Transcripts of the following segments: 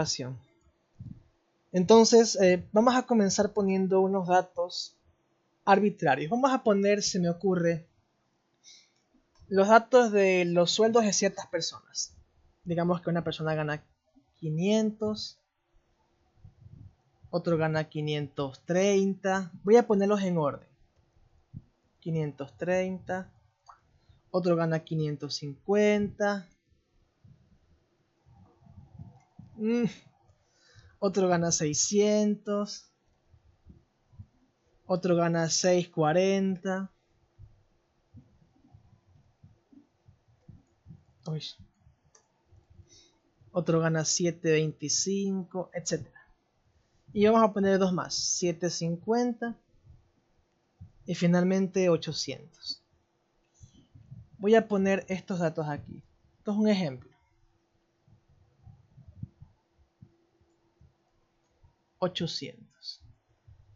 grabación. Entonces, vamos a comenzar poniendo unos datos arbitrarios. Vamos a poner, se me ocurre, los datos de los sueldos de ciertas personas. Digamos que una persona gana 500, otro gana 530. Voy a ponerlos en orden. 530, otro gana 550. Otro gana 600, otro gana 640. Uy. Otro gana 725, etc. Y vamos a poner dos más, 750 y finalmente 800. Voy a poner estos datos aquí. Esto es un ejemplo. 800.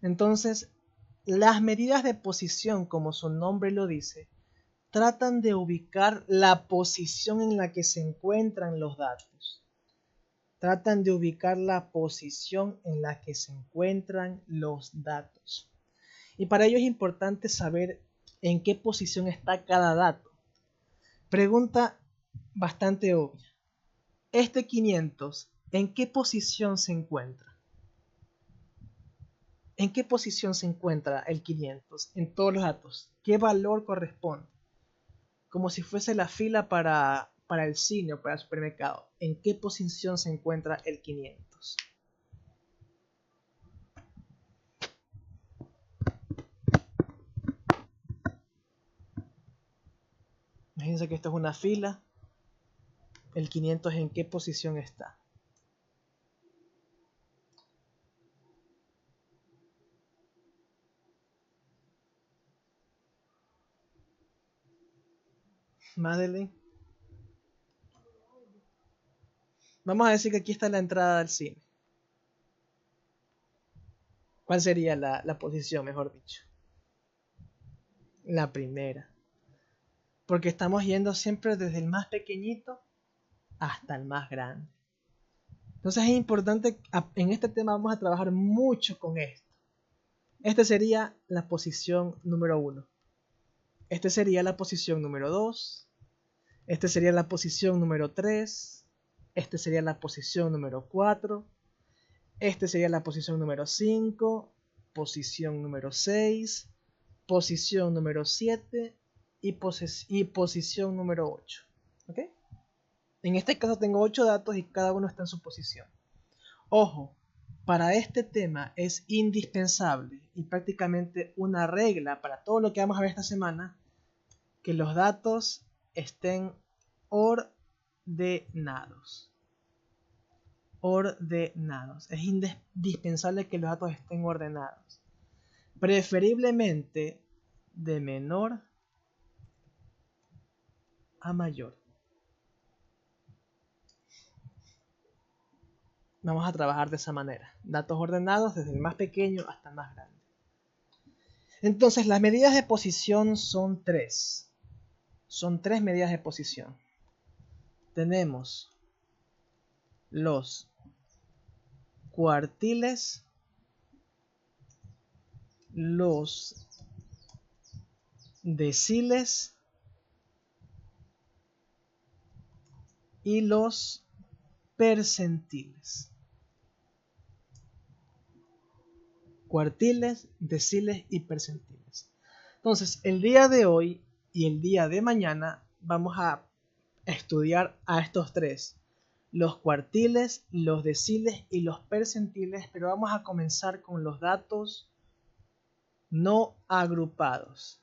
Entonces, las medidas de posición, como su nombre lo dice, tratan de ubicar la posición en la que se encuentran los datos. Tratan de ubicar la posición en la que se encuentran los datos. Y para ello es importante saber en qué posición está cada dato. Pregunta bastante obvia. Este 500, ¿en qué posición se encuentra? ¿En qué posición se encuentra el 500 en todos los datos? ¿Qué valor corresponde? Como si fuese la fila para el cine o para el supermercado. ¿En qué posición se encuentra el 500? Imagínense que esto es una fila. El 500, ¿en qué posición está? Madeleine. Vamos a decir que aquí está la entrada al cine. ¿Cuál sería la posición, mejor dicho? La primera. Porque estamos yendo siempre desde el más pequeñito hasta el más grande. Entonces es importante, en este tema vamos a trabajar mucho con esto. Este sería la posición número 1. Este sería la posición número 2. Este sería la posición número 3. Este sería la posición número 4. Este sería la posición número 5. Posición número 6. Posición número 7. Y posición número 8. ¿Ok? En este caso tengo 8 datos y cada uno está en su posición. Ojo, para este tema es indispensable y prácticamente una regla para todo lo que vamos a ver esta semana, que los datos estén ordenados. Ordenados. Es indispensable que los datos estén ordenados. Preferiblemente de menor a mayor. Vamos a trabajar de esa manera. Datos ordenados desde el más pequeño hasta el más grande. Entonces, las medidas de posición son 3. Son 3 medidas de posición. Tenemos los cuartiles, los deciles y los percentiles. Cuartiles, deciles y percentiles. Entonces, el día de hoy y el día de mañana vamos a estudiar a estos 3. Los cuartiles, los deciles y los percentiles, pero vamos a comenzar con los datos no agrupados.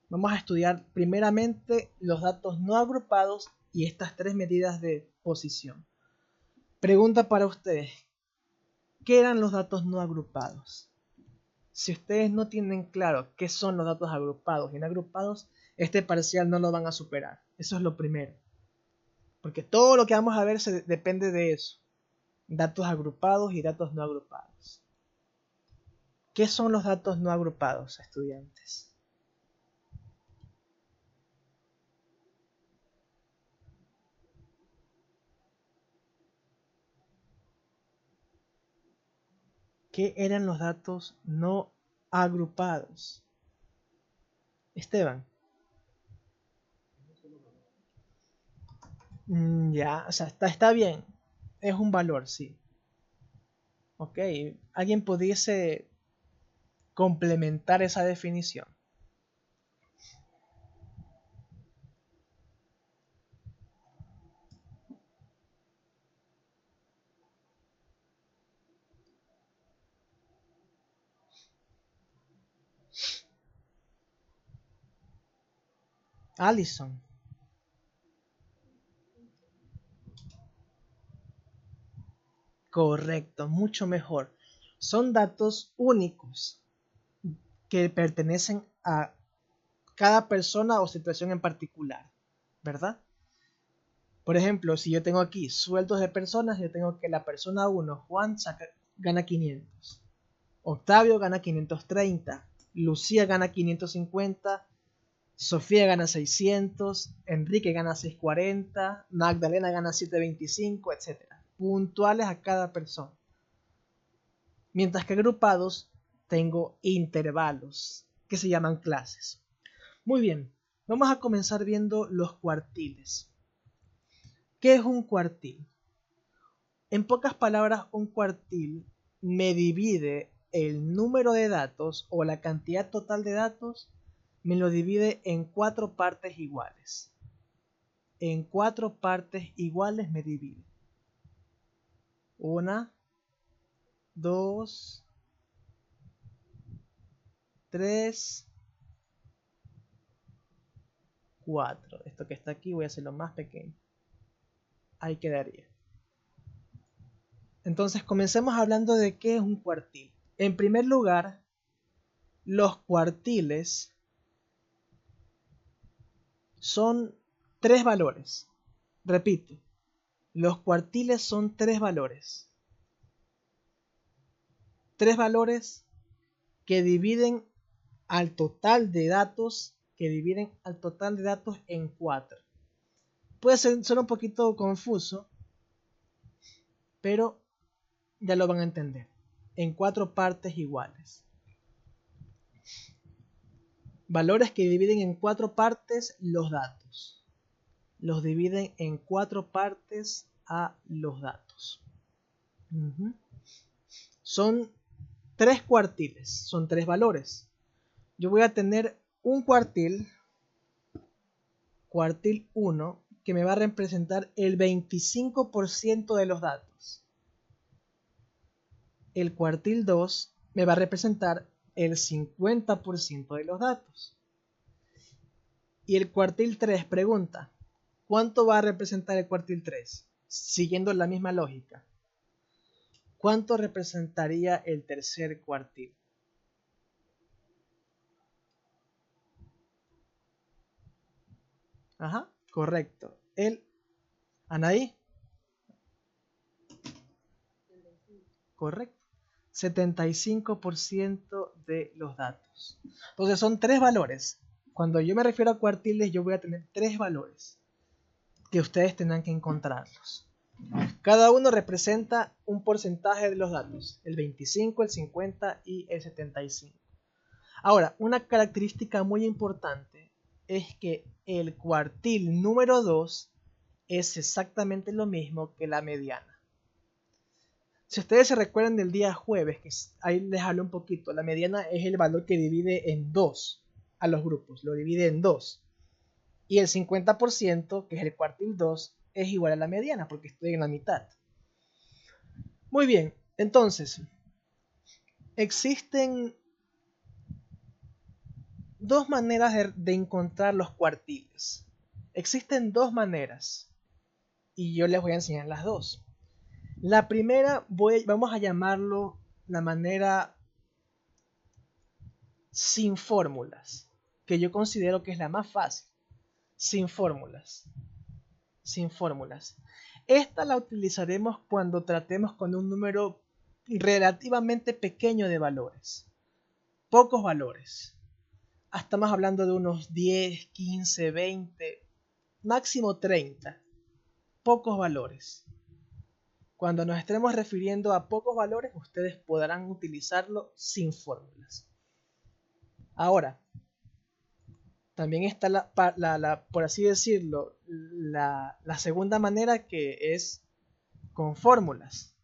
Vamos a estudiar primeramente los datos no agrupados y estas 3 medidas de posición. Pregunta para ustedes, ¿qué eran los datos no agrupados? Si ustedes no tienen claro qué son los datos agrupados y no agrupados, este parcial no lo van a superar. Eso es lo primero. Porque todo lo que vamos a ver depende de eso. Datos agrupados y datos no agrupados. ¿Qué son los datos no agrupados, estudiantes? ¿Qué eran los datos no agrupados? Esteban. Ya, o sea, está bien. Es un valor, sí. Ok, ¿alguien pudiese complementar esa definición? Allison. Correcto, mucho mejor. Son datos únicos que pertenecen a cada persona o situación en particular, ¿verdad? Por ejemplo, si yo tengo aquí sueldos de personas, yo tengo que la persona 1, Juan, gana 500. Octavio gana 530. Lucía gana 550. Sofía gana 600. Enrique gana 640. Magdalena gana 725, etc. Puntuales a cada persona. Mientras que agrupados tengo intervalos que se llaman clases. Muy bien, vamos a comenzar viendo los cuartiles. ¿Qué es un cuartil? En pocas palabras, un cuartil me divide el número de datos o la cantidad total de datos, me lo divide en 4 partes iguales. En 4 partes iguales me divide. 1, 2, 3, 4. Esto que está aquí voy a hacerlo más pequeño. Ahí quedaría. Entonces comencemos hablando de qué es un cuartil. En primer lugar, los cuartiles son 3 valores. Repito, los cuartiles son 3 valores. 3 valores que dividen al total de datos, en 4. Puede ser un poquito confuso, pero ya lo van a entender. En 4 partes iguales. Valores que dividen en 4 partes los datos. Los dividen en 4 partes a los datos. Son 3 cuartiles, son 3 valores. Yo voy a tener un cuartil 1, que me va a representar el 25% de los datos. El cuartil 2 me va a representar el 50% de los datos. Y el cuartil 3 pregunta, ¿cuánto va a representar el cuartil 3? Siguiendo la misma lógica. ¿Cuánto representaría el tercer cuartil? Ajá, correcto. Anaí. Correcto. 75% de los datos. Entonces son 3 valores. Cuando yo me refiero a cuartiles, yo voy a tener 3 valores que ustedes tendrán que encontrarlos. Cada uno representa un porcentaje de los datos, el 25, el 50 y el 75. Ahora, una característica muy importante es que el cuartil número 2 es exactamente lo mismo que la mediana. Si ustedes se recuerdan del día jueves, que ahí les hablé un poquito, la mediana es el valor que divide en 2 a los grupos, lo divide en 2. Y el 50%, que es el cuartil 2, es igual a la mediana, porque estoy en la mitad. Muy bien, entonces, existen 2 maneras de encontrar los cuartiles. Existen 2 maneras, y yo les voy a enseñar las 2. La primera, vamos a llamarlo la manera sin fórmulas, que yo considero que es la más fácil. Sin fórmulas. Sin fórmulas. Esta la utilizaremos cuando tratemos con un número relativamente pequeño de valores. Pocos valores. Estamos hablando de unos 10, 15, 20, máximo 30. Pocos valores. Cuando nos estemos refiriendo a pocos valores, ustedes podrán utilizarlo sin fórmulas. Ahora, también está por así decirlo, la segunda manera, que es con fórmulas.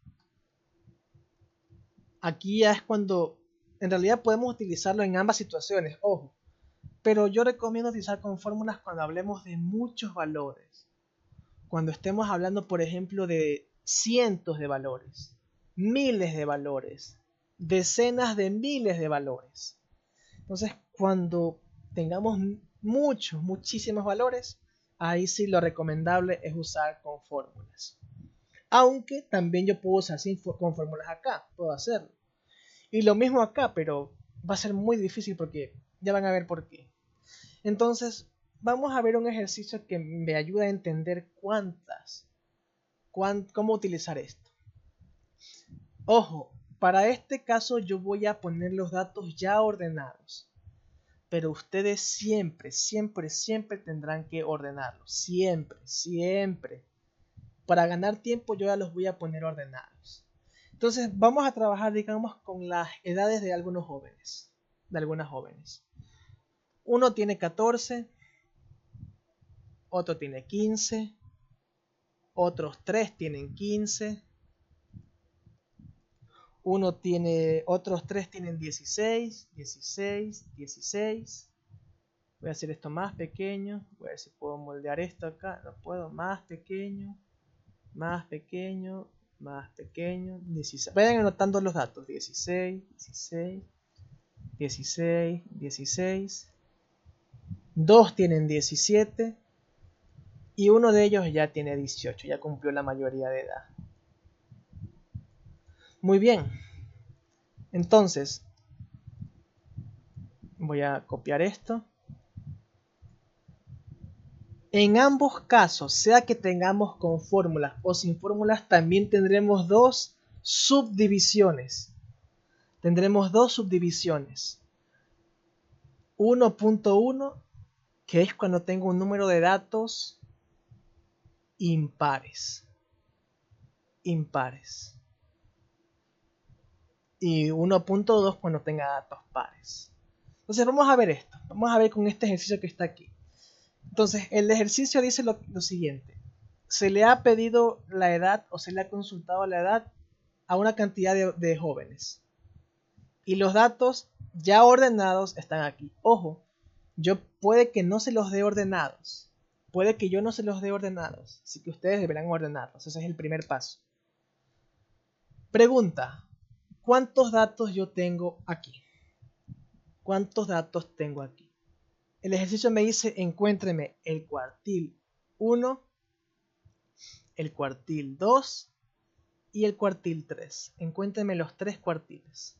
Aquí ya es cuando en realidad podemos utilizarlo en ambas situaciones, ojo. Pero yo recomiendo utilizar con fórmulas cuando hablemos de muchos valores. Cuando estemos hablando, por ejemplo, de cientos de valores, miles de valores, decenas de miles de valores. Entonces, cuando tengamos muchísimos valores, ahí sí lo recomendable es usar con fórmulas. Aunque también yo puedo usar con fórmulas acá, puedo hacerlo. Y lo mismo acá, pero va a ser muy difícil porque ya van a ver por qué. Entonces, vamos a ver un ejercicio que me ayuda a entender cómo utilizar esto. Ojo, para este caso yo voy a poner los datos ya ordenados. Pero ustedes siempre tendrán que ordenarlos. Siempre. Para ganar tiempo yo ya los voy a poner ordenados. Entonces vamos a trabajar, digamos, con las edades de algunos jóvenes. De algunas jóvenes. Uno tiene 14, otro tiene 15, otros 3 tienen 15, otros 3 tienen 16. Voy a hacer esto más pequeño. Voy a ver si puedo moldear esto acá. No puedo. Más pequeño. 16. Vayan anotando los datos. 16. 2 tienen 17. Y uno de ellos ya tiene 18. Ya cumplió la mayoría de edad. Muy bien. Entonces, voy a copiar esto. En ambos casos, sea que tengamos con fórmulas o sin fórmulas, también tendremos dos subdivisiones. 1.1, que es cuando tengo un número de datos impares. Y 1.2 cuando tenga datos pares. Entonces vamos a ver esto. Vamos a ver con este ejercicio que está aquí. Entonces el ejercicio dice lo siguiente. Se le ha pedido la edad o se le ha consultado la edad a una cantidad de jóvenes. Y los datos ya ordenados están aquí. Ojo, yo puede que no se los dé ordenados. Puede que yo no se los dé ordenados. Así que ustedes deberán ordenarlos. Ese es el primer paso. Pregunta. ¿Cuántos datos yo tengo aquí? ¿Cuántos datos tengo aquí? El ejercicio me dice, encuéntreme el cuartil 1, el cuartil 2 y el cuartil 3. Encuéntreme los 3 cuartiles.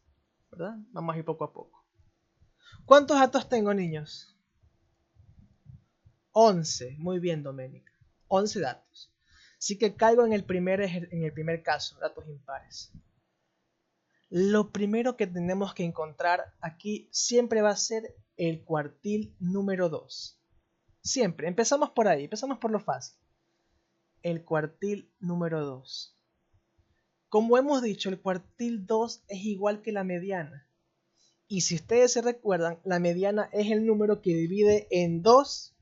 ¿Verdad? Vamos a ir poco a poco. ¿Cuántos datos tengo, niños? 11. Muy bien, Doménica. 11 datos. Así que caigo en el primer caso, datos impares. Lo primero que tenemos que encontrar aquí siempre va a ser el cuartil número 2. Siempre. Empezamos por ahí. Empezamos por lo fácil. El cuartil número 2. Como hemos dicho, el cuartil 2 es igual que la mediana. Y si ustedes se recuerdan, la mediana es el número que divide en 2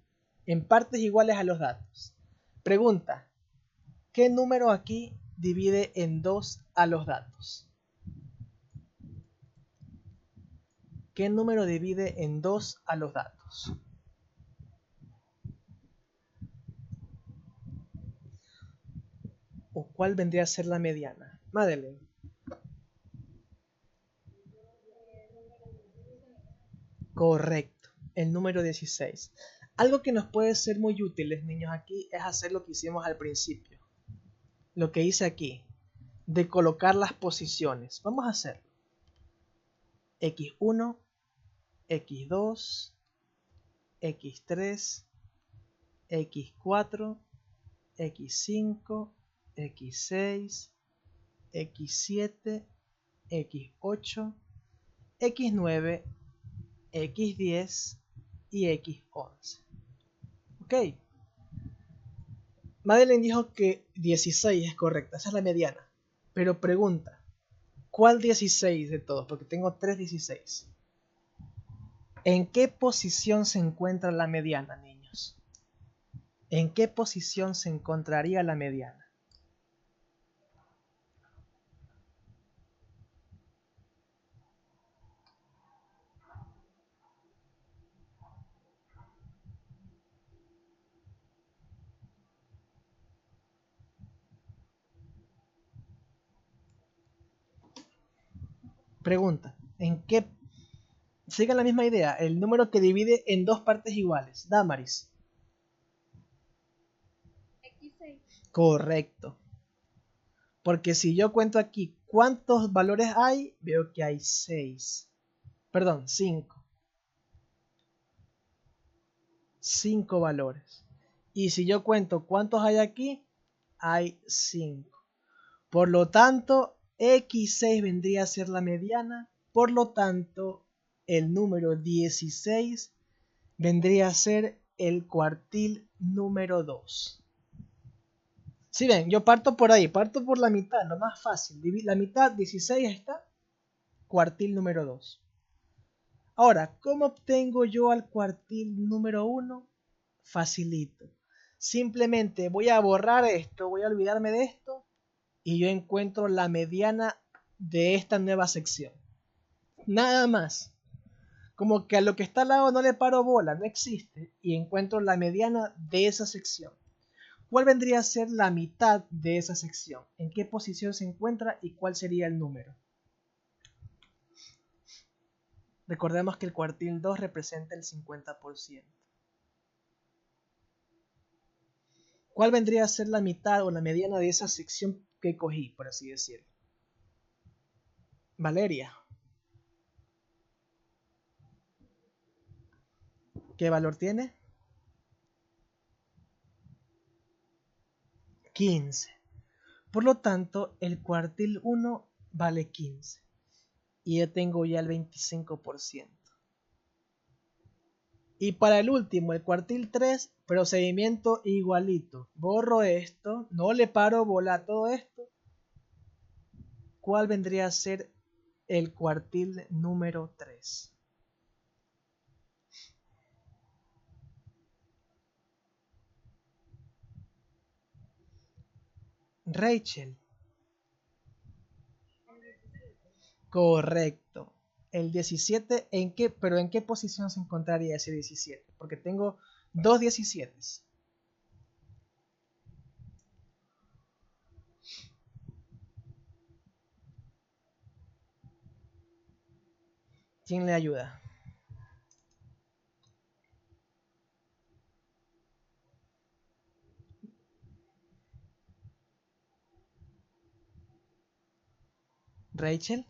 en partes iguales a los datos. Pregunta, ¿qué número aquí divide en 2 a los datos? ¿Qué número divide en 2 a los datos? ¿O cuál vendría a ser la mediana? Madeleine. Correcto, el número 16. Algo que nos puede ser muy útiles, niños, aquí es hacer lo que hicimos al principio. Lo que hice aquí, de colocar las posiciones. Vamos a hacerlo. X1, X2, X3, X4, X5, X6, X7, X8, X9, X10 y X11. ¿Ok? Madeline dijo que 16 es correcta, esa es la mediana. Pero pregunta, ¿cuál 16 de todos? Porque tengo 3 16. ¿En qué posición se encuentra la mediana, niños? ¿En qué posición se encontraría la mediana? Pregunta, ¿en qué? Sigan la misma idea, el número que divide en dos partes iguales. Damaris. X6. Correcto. Porque si yo cuento aquí cuántos valores hay, veo que hay 6. Perdón, 5. 5 valores. Y si yo cuento cuántos hay aquí, hay 5. Por lo tanto, X6 vendría a ser la mediana. Por lo tanto, el número 16 vendría a ser el cuartil número 2. Si ven, yo parto por ahí, parto por la mitad, lo más fácil. La mitad, 16, está, cuartil número 2. Ahora, ¿cómo obtengo yo al cuartil número 1? Facilito. Simplemente voy a borrar esto, voy a olvidarme de esto y yo encuentro la mediana de esta nueva sección. Nada más. Como que a lo que está al lado no le paro bola, no existe, y encuentro la mediana de esa sección. ¿Cuál vendría a ser la mitad de esa sección? ¿En qué posición se encuentra y cuál sería el número? Recordemos que el cuartil 2 representa el 50%. ¿Cuál vendría a ser la mitad o la mediana de esa sección que cogí, por así decirlo? Valeria, ¿qué valor tiene? 15. Por lo tanto, el cuartil 1 vale 15. Y yo tengo ya el 25%. Y para el último, el cuartil 3, procedimiento igualito. Borro esto, no le paro bola a todo esto. ¿Cuál vendría a ser el cuartil número 3? Rachel. Correcto. El 17, pero ¿en qué posición se encontraría ese 17? Porque tengo dos 17. ¿Quién le ayuda? Rachel.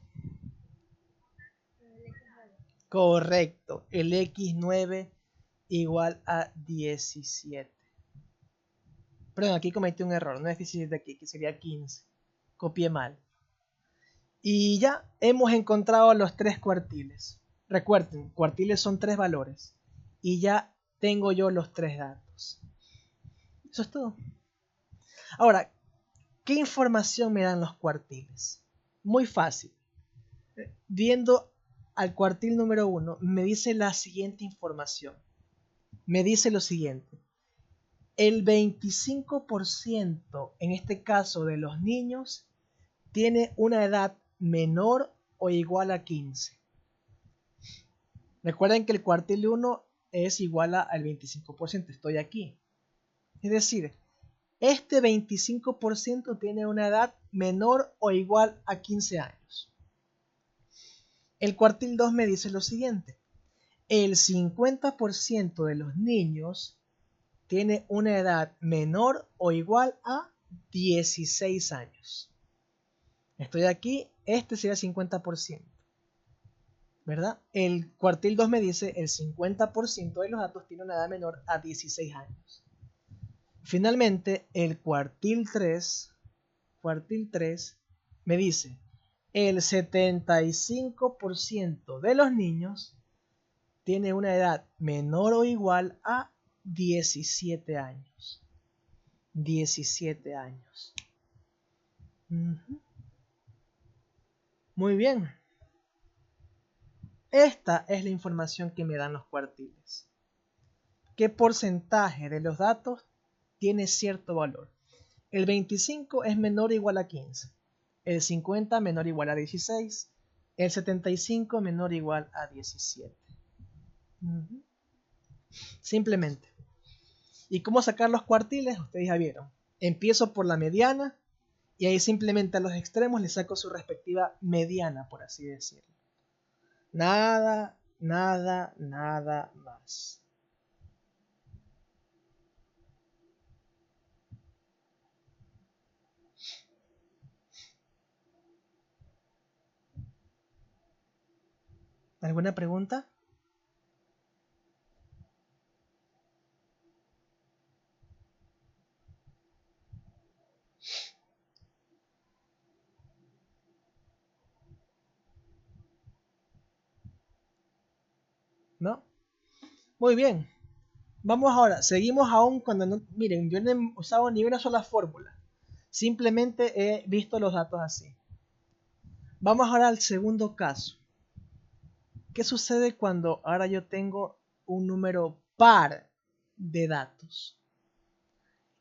Correcto. El X9 igual a 17. Perdón, aquí cometí un error. No es 17 aquí, que sería 15. Copié mal. Y ya hemos encontrado los tres cuartiles. Recuerden, cuartiles son tres valores. Y ya tengo yo los tres datos. Eso es todo. Ahora, ¿qué información me dan los cuartiles? Muy fácil. Viendo al cuartil número 1, me dice la siguiente información. Me dice lo siguiente. El 25%, en este caso de los niños, tiene una edad menor o igual a 15. Recuerden que el cuartil 1 es igual al 25%, estoy aquí. Es decir, este 25% tiene una edad menor o igual a 15 años. El cuartil 2 me dice lo siguiente. El 50% de los niños tiene una edad menor o igual a 16 años. Estoy aquí, este sería el 50%. ¿Verdad? El cuartil 2 me dice el 50% de los datos tiene una edad menor a 16 años. Finalmente, el cuartil 3 me dice el 75% de los niños tiene una edad menor o igual a 17 años. 17 años. Muy bien. Esta es la información que me dan los cuartiles. ¿Qué porcentaje de los datos tiene cierto valor? El 25 es menor o igual a 15. El 50 menor o igual a 16. El 75 menor o igual a 17. Simplemente. ¿Y cómo sacar los cuartiles? Ustedes ya vieron. Empiezo por la mediana y ahí simplemente a los extremos le saco su respectiva mediana, por así decirlo. Nada más. ¿Alguna pregunta? ¿No? Muy bien. Vamos ahora, seguimos aún cuando no, miren, yo no he usado ni una sola fórmula. Simplemente he visto los datos así. Vamos ahora al segundo caso. ¿Qué sucede cuando ahora yo tengo un número par de datos?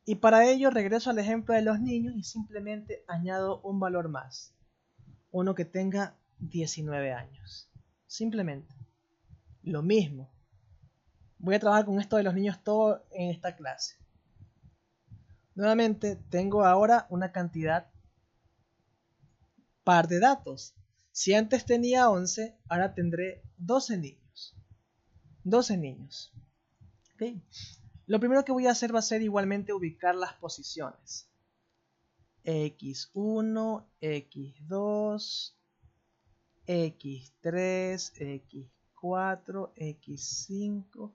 Y para ello regreso al ejemplo de los niños y simplemente añado un valor más. Uno que tenga 19 años. Simplemente. Lo mismo. Voy a trabajar con esto de los niños todo en esta clase. Nuevamente tengo ahora una cantidad par de datos. Si antes tenía 11, ahora tendré 12 niños. 12 niños. ¿Okay? Lo primero que voy a hacer va a ser igualmente ubicar las posiciones. X1, X2, X3, X4, X5,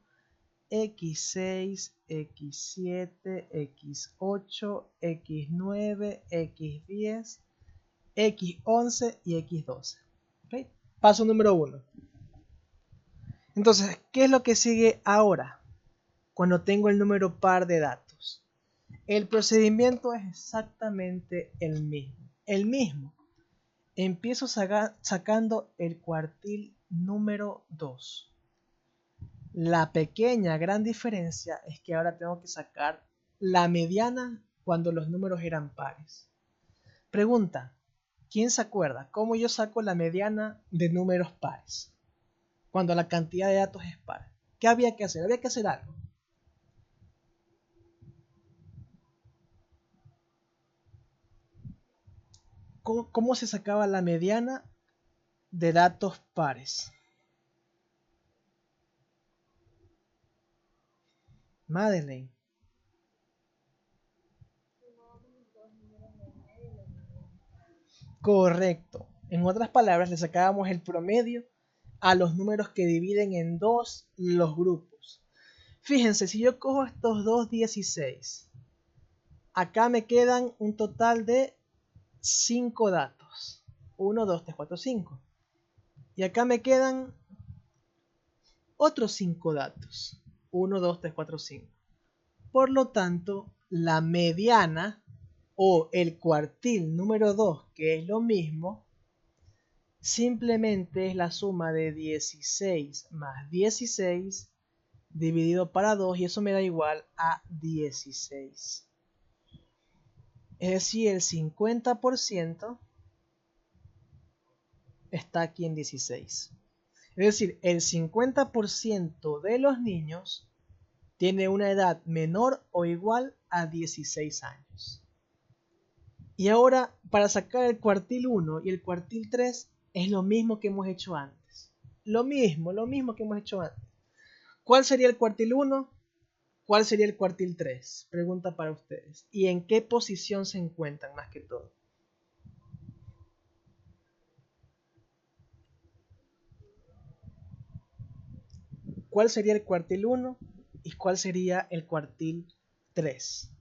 X6, X7, X8, X9, X10, X11 y X12. ¿Okay? Paso número 1. Entonces, ¿qué es lo que sigue ahora? Cuando tengo el número par de datos. El procedimiento es exactamente el mismo. El mismo. Empiezo sacando el cuartil número 2. La pequeña gran diferencia es que ahora tengo que sacar la mediana cuando los números eran pares. Pregunta, ¿quién se acuerda cómo yo saco la mediana de números pares? Cuando la cantidad de datos es par. ¿Qué había que hacer? Había que hacer algo. ¿Cómo se sacaba la mediana de datos pares? Madeleine. Correcto. En otras palabras, le sacábamos el promedio a los números que dividen en dos los grupos. Fíjense, si yo cojo estos dos 16, acá me quedan un total de 5 datos. 1, 2, 3, 4, 5. Y acá me quedan otros 5 datos. 1, 2, 3, 4, 5. Por lo tanto, la mediana o el cuartil número 2, que es lo mismo, simplemente es la suma de 16 más 16 dividido para 2 y eso me da igual a 16. Es decir, el 50% está aquí en 16. Es decir, el 50% de los niños tiene una edad menor o igual a 16 años. Y ahora, para sacar el cuartil 1 y el cuartil 3, es lo mismo que hemos hecho antes. Lo mismo que hemos hecho antes. ¿Cuál sería el cuartil 1? ¿Cuál sería el cuartil 3? Pregunta para ustedes. ¿Y en qué posición se encuentran más que todo? ¿Cuál sería el cuartil 1 y cuál sería el cuartil 3?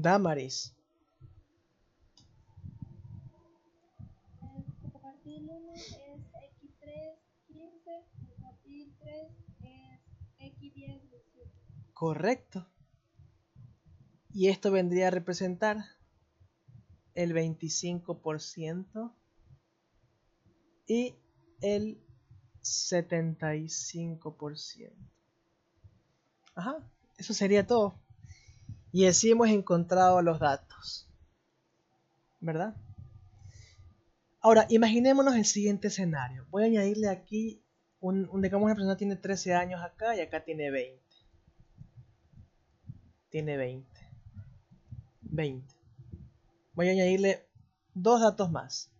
Damaris. El cuartil 1 es X3, 15. El cuartil 3 es X10, 18. Correcto. Y esto vendría a representar el 25% y el 75%. Ajá, eso sería todo. Y así hemos encontrado los datos, ¿verdad? Ahora, imaginémonos el siguiente escenario. Voy a añadirle aquí, digamos una persona tiene 13 años acá y acá tiene 20. Tiene 20. 20. Voy a añadirle dos datos más,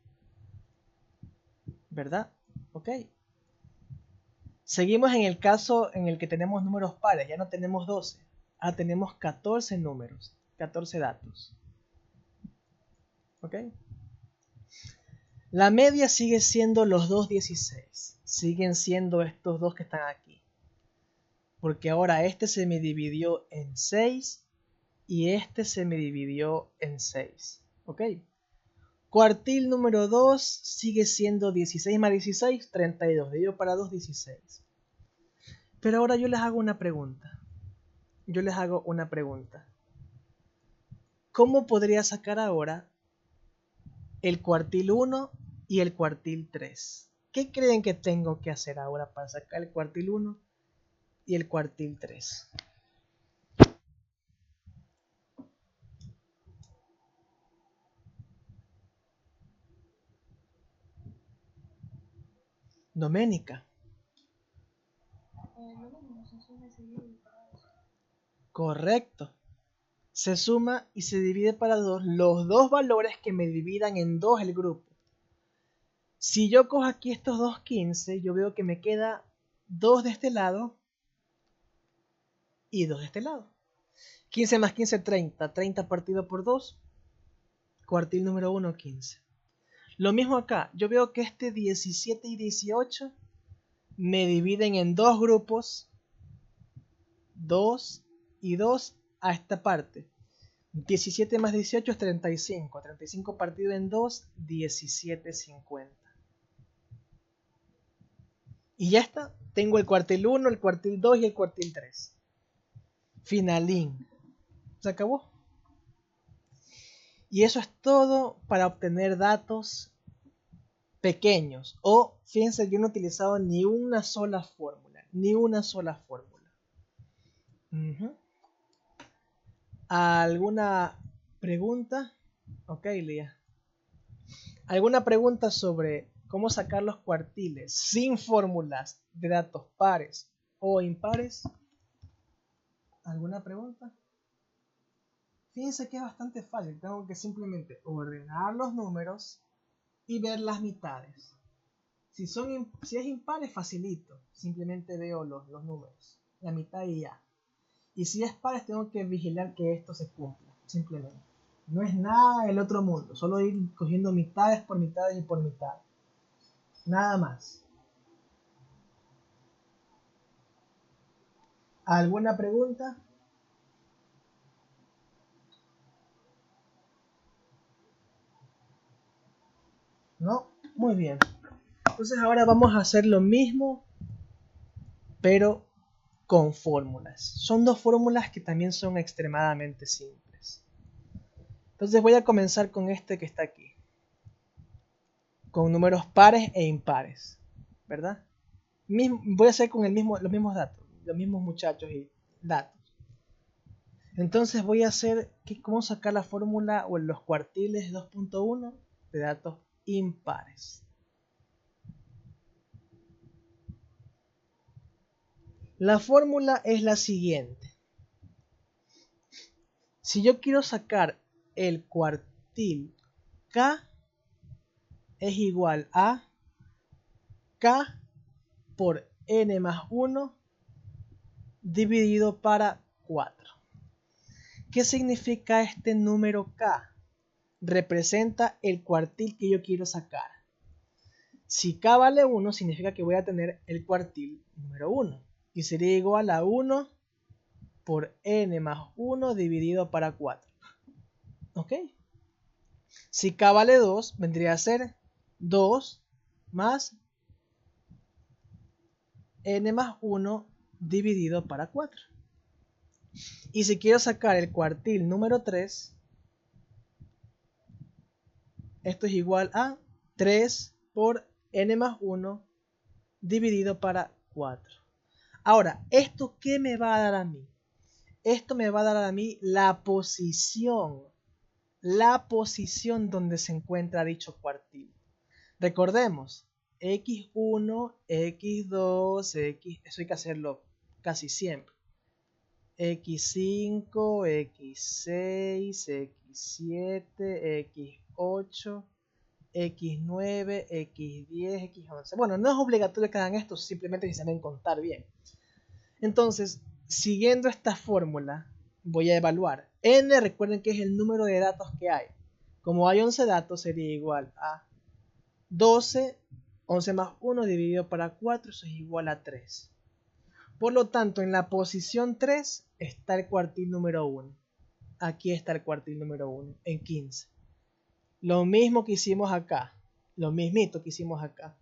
¿verdad? Ok. Seguimos en el caso en el que tenemos números pares, ya no tenemos 12. Ahora tenemos 14 números, 14 datos. ¿Ok? La media sigue siendo los 2,16. Siguen siendo estos dos que están aquí. Porque ahora este se me dividió en 6 y este se me dividió en 6. ¿Ok? Cuartil número 2 sigue siendo 16 más 16, 32. Dividido para 2, 16. Pero ahora yo les hago una pregunta. ¿Cómo podría sacar ahora el cuartil 1 y el cuartil 3? ¿Qué creen que tengo que hacer ahora para sacar el cuartil 1 y el cuartil 3? Doménica. Lo mismo, se suma y se divide para 2. Correcto. Se suma y se divide para 2 los dos valores que me dividan en 2 el grupo. Si yo cojo aquí estos dos 15, yo veo que me queda 2 de este lado y 2 de este lado. 15 más 15, 30. 30 partido por 2. Cuartil número 1, 15. Lo mismo acá. Yo veo que este 17 y 18 me dividen en dos grupos. 2 y 2 a esta parte. 17 más 18 es 35. 35 partido en 2, 17,50. Y ya está. Tengo el cuartil 1, el cuartil 2 y el cuartil 3. Finalín. Se acabó. Y eso es todo para obtener datos pequeños. O, fíjense, yo no he utilizado ni una sola fórmula. Ni una sola fórmula. ¿Alguna pregunta? Ok, Lía. ¿Alguna pregunta sobre cómo sacar los cuartiles sin fórmulas de datos pares o impares? ¿Alguna pregunta? Fíjense que es bastante fácil. Tengo que simplemente ordenar los números y ver las mitades. Si es impares, facilito. Simplemente veo los números, la mitad y ya. Y si es pares, tengo que vigilar que esto se cumpla. Simplemente. No es nada del otro mundo. Solo ir cogiendo mitades por mitades y por mitades. Nada más. ¿Alguna pregunta? ¿No? Muy bien. Entonces ahora vamos a hacer lo mismo, pero con fórmulas. Son dos fórmulas que también son extremadamente simples. Entonces voy a comenzar con este que está aquí. Con números pares e impares. ¿Verdad? Voy a hacer con los mismos datos. Los mismos muchachos y datos. Entonces voy a hacer cómo sacar la fórmula o los cuartiles 2.1 de datos impares. La fórmula es la siguiente. Si yo quiero sacar el cuartil K es igual a K por N más 1 dividido para 4. ¿Qué significa este número K? Representa el cuartil que yo quiero sacar. Si K vale 1, significa que voy a tener el cuartil número 1. Y sería igual a 1 por N más 1 dividido para 4. ¿Ok? Si k vale 2, vendría a ser 2 más n más 1 dividido para 4. Y si quiero sacar el cuartil número 3, esto es igual a 3 por n más 1 dividido para 4. Ahora, ¿esto qué me va a dar a mí? Esto me va a dar a mí la posición donde se encuentra dicho cuartil. Recordemos, x1, x2, eso hay que hacerlo casi siempre. x5, x6, x7, x8, x9, x10, x11. Bueno, no es obligatorio que hagan esto, simplemente si saben contar bien. Entonces, siguiendo esta fórmula, voy a evaluar. N, recuerden que es el número de datos que hay. Como hay 11 datos, sería igual a 12, 11 más 1 dividido para 4, eso es igual a 3. Por lo tanto, en la posición 3 está el cuartil número 1. Aquí está el cuartil número 1, en 15. Lo mismo que hicimos acá. Lo mismito que hicimos acá.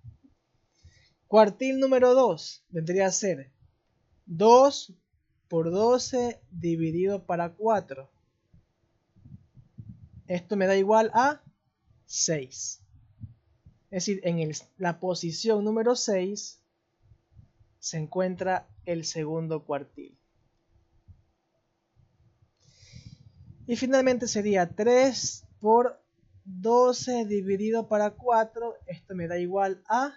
Cuartil número 2 vendría a ser 2 por 12 dividido para 4. Esto me da igual a 6. Es decir, en la posición número 6 se encuentra el segundo cuartil. Y finalmente sería 3 por 12 dividido para 4. Esto me da igual a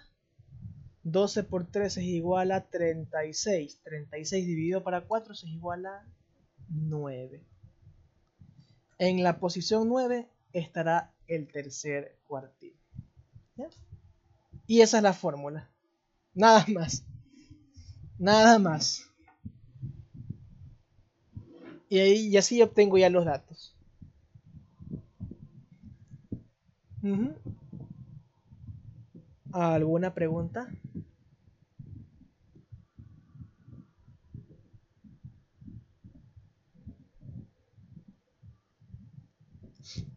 12 por 3 es igual a 36. 36 dividido para 4 es igual a 9. En la posición 9 estará el tercer cuartil. ¿Ya? Y esa es la fórmula. Nada más. Nada más. Y así obtengo ya los datos. ¿Alguna pregunta?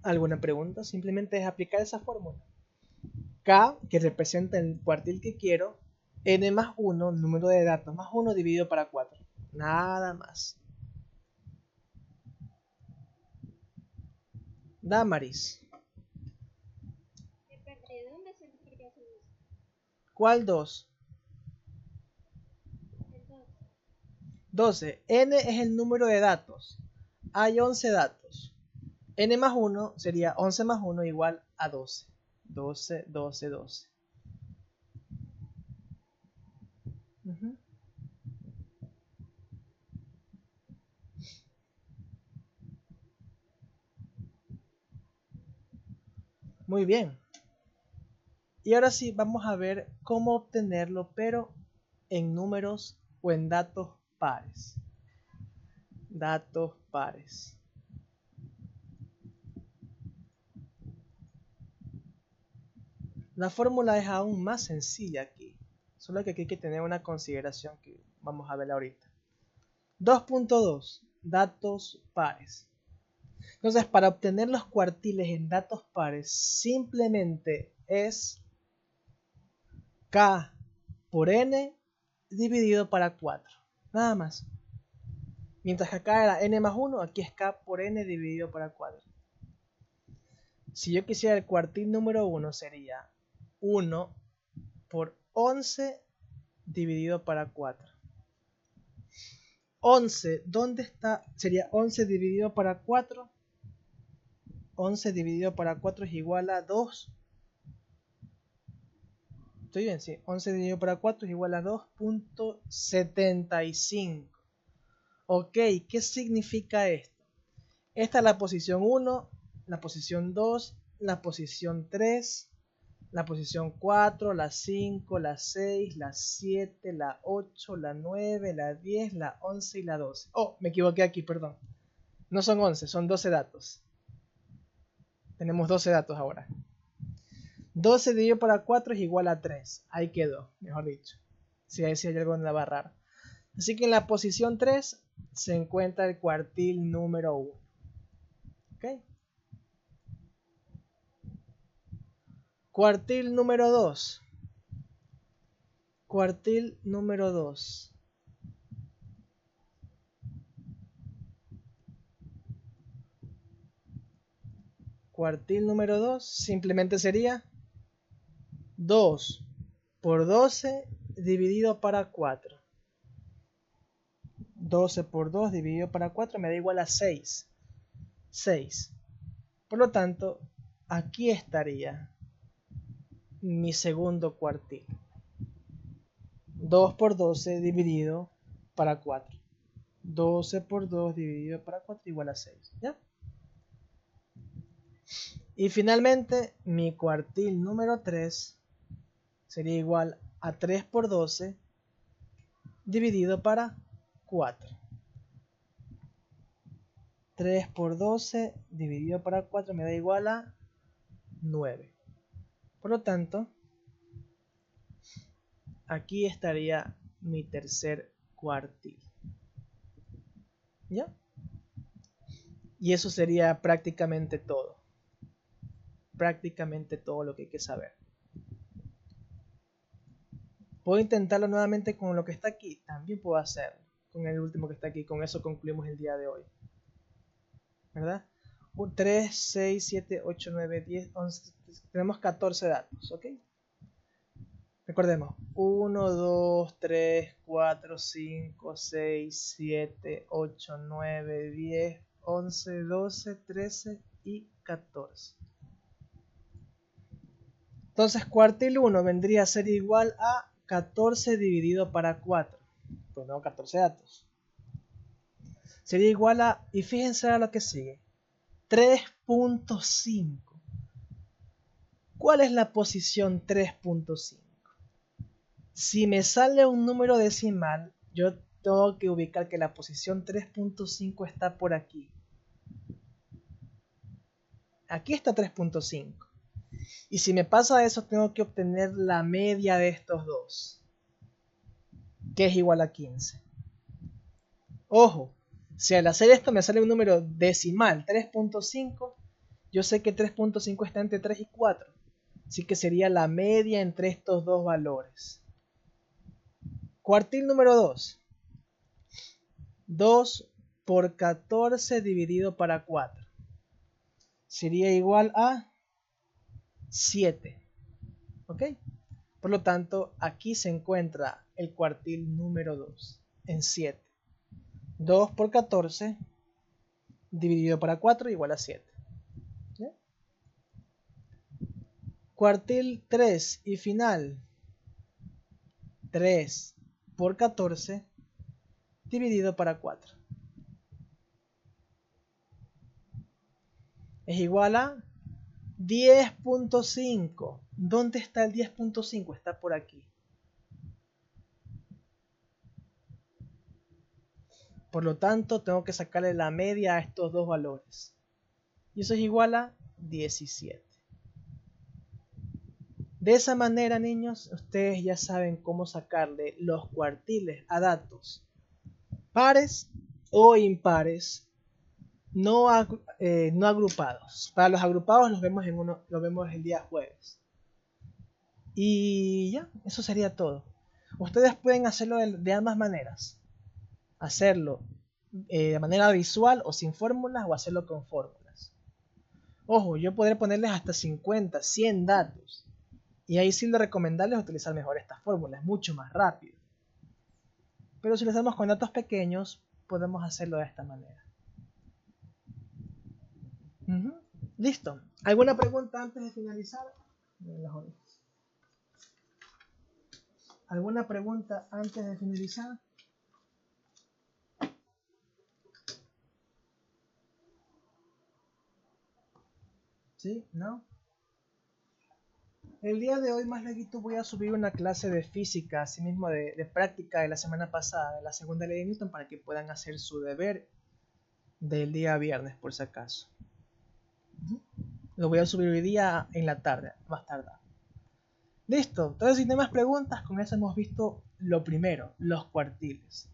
¿Alguna pregunta? Simplemente es aplicar esa fórmula. K, que representa el cuartil que quiero, n más 1, número de datos, más 1 dividido para 4. Nada más. Damaris. ¿De dónde se encuentra eso? ¿Cuál 2? El 2. 12. N es el número de datos. Hay 11 datos. N más 1 sería 11 más 1 igual a 12. 12, 12, 12. Muy bien. Y ahora sí, vamos a ver cómo obtenerlo, pero en números o en datos pares. Datos pares. La fórmula es aún más sencilla aquí. Solo que aquí hay que tener una consideración que vamos a ver ahorita. 2.2. Datos pares. Entonces, para obtener los cuartiles en datos pares, simplemente es K por N dividido para 4. Nada más. Mientras que acá era N más 1, aquí es K por N dividido para 4. Si yo quisiera el cuartil número 1, sería 1 por 11 dividido para 4. 11, ¿dónde está? Sería 11 dividido para 4. 11 dividido para 4 es igual a 2. Estoy bien, sí. 11 dividido para 4 es igual a 2.75. Ok, ¿qué significa esto? Esta es la posición 1, la posición 2, la posición 3, la posición 4, la 5, la 6, la 7, la 8, la 9, la 10, la 11 y la 12. Oh, me equivoqué aquí, perdón. No son 11, son 12 datos. Tenemos 12 datos ahora. 12 dividido para 4 es igual a 3. Ahí quedó, mejor dicho. Si hay algo en la barra. Así que en la posición 3 se encuentra el cuartil número 1. ¿Ok? Cuartil número 2. Cuartil número 2. Cuartil número 2 simplemente sería 2 por 12 dividido para 4. 12 por 2 dividido para 4 me da igual a 6. 6. Por lo tanto, aquí estaría mi segundo cuartil. 2 por 12 dividido para 4. 12 por 2 dividido para 4 igual a 6. ¿Ya? Y finalmente, mi cuartil número 3 sería igual a 3 por 12 dividido para 4. 3 por 12 dividido para 4 me da igual a 9. Por lo tanto, aquí estaría mi tercer cuartil. ¿Ya? Y eso sería prácticamente todo. Prácticamente todo lo que hay que saber. ¿Puedo intentarlo nuevamente con lo que está aquí? También puedo hacerlo. Con el último que está aquí. Con eso concluimos el día de hoy. ¿Verdad? 3, 6, 7, 8, 9, 10, 11. Tenemos 14 datos. ¿Ok? Recordemos. 1, 2, 3, 4, 5, 6, 7, 8, 9, 10, 11, 12, 13 y 14. Entonces cuartil 1 vendría a ser igual a 14 dividido para 4. Pues no, 14 datos. Sería igual a, y fíjense a lo que sigue, 3.5. ¿Cuál es la posición 3.5? Si me sale un número decimal, yo tengo que ubicar que la posición 3.5 está por aquí. Aquí está 3.5. Y si me pasa eso, tengo que obtener la media de estos dos, que es igual a 15. Ojo, si al hacer esto me sale un número decimal, 3.5, yo sé que 3.5 está entre 3 y 4. Así que sería la media entre estos dos valores. Cuartil número 2. 2 por 14 dividido para 4. Sería igual a 7. ¿Ok? Por lo tanto, aquí se encuentra el cuartil número 2 en 7. 2 por 14 dividido para 4 igual a 7. ¿Ya? Cuartil 3 y final. 3 por 14 dividido para 4. Es igual a 10.5. ¿Dónde está el 10.5? Está por aquí. Por lo tanto, tengo que sacarle la media a estos dos valores. Y eso es igual a 17. De esa manera, niños, ustedes ya saben cómo sacarle los cuartiles a datos pares o impares no agrupados. Para los agrupados los vemos el día jueves. Y ya, eso sería todo. Ustedes pueden hacerlo de ambas maneras. Hacerlo de manera visual o sin fórmulas, o hacerlo con fórmulas. Ojo, yo podré ponerles hasta 50, 100 datos. Y ahí sí lo recomendable es utilizar mejor estas fórmulas, mucho más rápido. Pero si lo hacemos con datos pequeños, podemos hacerlo de esta manera. Listo. ¿Alguna pregunta antes de finalizar? ¿Alguna pregunta antes de finalizar? ¿Sí? ¿No? El día de hoy, más larguito, voy a subir una clase de física, así mismo de práctica de la semana pasada, de la segunda ley de Newton, para que puedan hacer su deber del día viernes, por si acaso. Lo voy a subir hoy día en la tarde, más tarde. Listo. Entonces, si no hay más preguntas, con eso hemos visto lo primero, los cuartiles.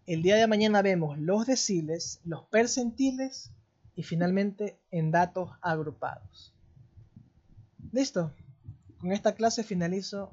El día de mañana vemos los deciles, los percentiles y finalmente en datos agrupados. ¿Listo? Con esta clase finalizo